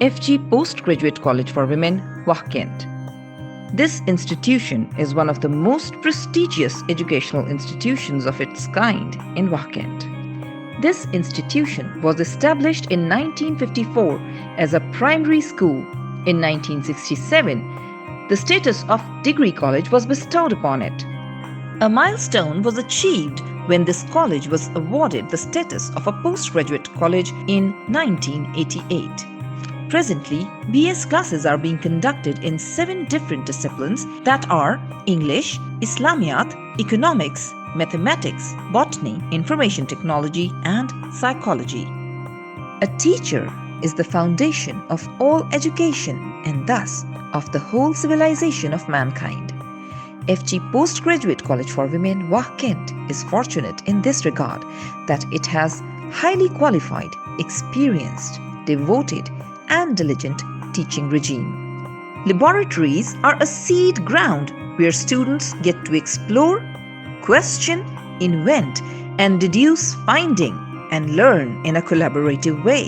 FG Postgraduate College for Women, Cantt. This institution is one of the most prestigious educational institutions of its kind in Cantt. This institution was established in 1954 as a primary school. In 1967, the status of degree college was bestowed upon it. A milestone was achieved when this college was awarded the status of a postgraduate college in 1988. Presently, BS classes are being conducted in 7 different disciplines that are English, Islamiyat, Economics, Mathematics, Botany, Information Technology, and Psychology. A teacher is the foundation of all education and thus of the whole civilization of mankind. FG Postgraduate College for Women, Cantt is fortunate in this regard that it has highly qualified, experienced, devoted, and diligent teaching regime. Laboratories are a seed ground where students get to explore, question, invent, and deduce finding and learn in a collaborative way.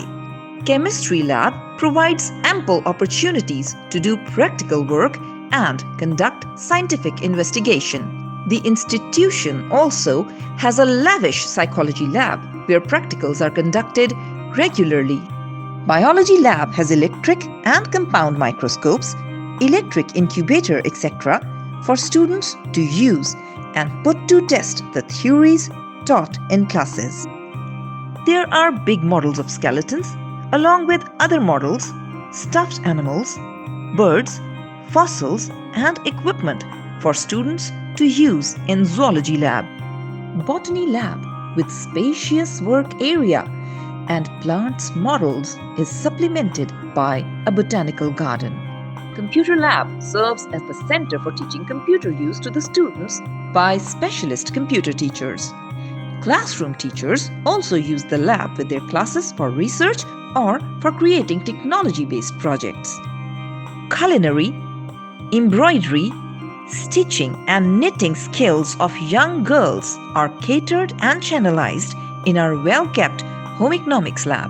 Chemistry lab provides ample opportunities to do practical work and conduct scientific investigation. The institution also has a lavish psychology lab where practicals are conducted regularly. Biology lab has electric and compound microscopes, electric incubator, etc. for students to use and put to test the theories taught in classes. There are big models of skeletons along with other models, stuffed animals, birds, fossils, and equipment for students to use in zoology lab. Botany lab with spacious work area and plants models is supplemented by a botanical garden. Computer lab serves as the center for teaching computer use to the students by specialist computer teachers. Classroom teachers also use the lab with their classes for research or for creating technology-based projects. Culinary, embroidery, stitching and knitting skills of young girls are catered and channelized in our well-kept home economics lab.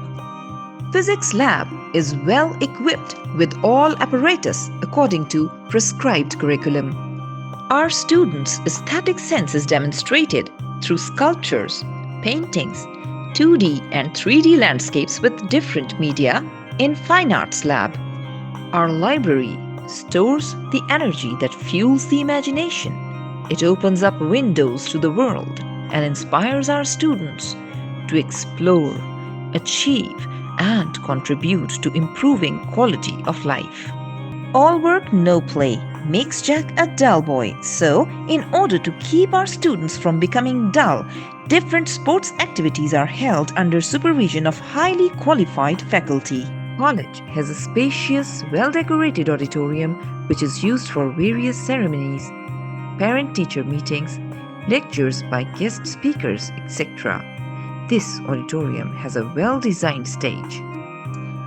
Physics lab is well equipped with all apparatus according to prescribed curriculum. Our students' aesthetic sense is demonstrated through sculptures, paintings, 2D and 3D landscapes with different media in Fine Arts lab. Our library stores the energy that fuels the imagination. It opens up windows to the world and inspires our students to explore, achieve, and contribute to improving quality of life. All work, no play makes Jack a dull boy. So, in order to keep our students from becoming dull, different sports activities are held under supervision of highly qualified faculty. College has a spacious, well-decorated auditorium which is used for various ceremonies, parent-teacher meetings, lectures by guest speakers, etc. This auditorium has a well-designed stage.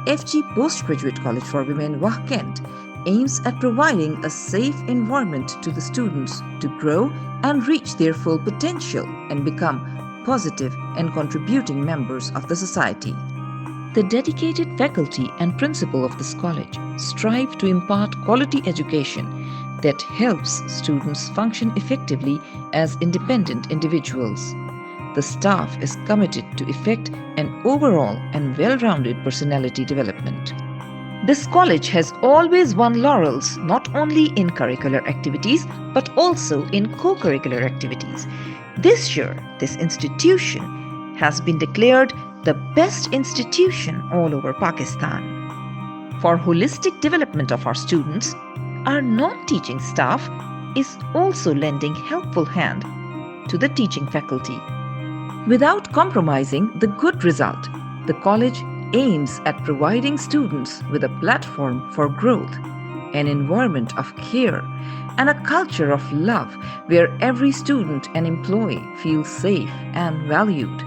FG Postgraduate College for Women, Cantt aims at providing a safe environment to the students to grow and reach their full potential and become positive and contributing members of the society. The dedicated faculty and principal of this college strive to impart quality education that helps students function effectively as independent individuals. The staff is committed to effect an overall and well-rounded personality development. This college has always won laurels not only in curricular activities but also in co-curricular activities. This year, this institution has been declared the best institution all over Pakistan. For holistic development of our students, our non-teaching staff is also lending helpful hand to the teaching faculty. Without compromising the good result, the college aims at providing students with a platform for growth, an environment of care, and a culture of love where every student and employee feels safe and valued.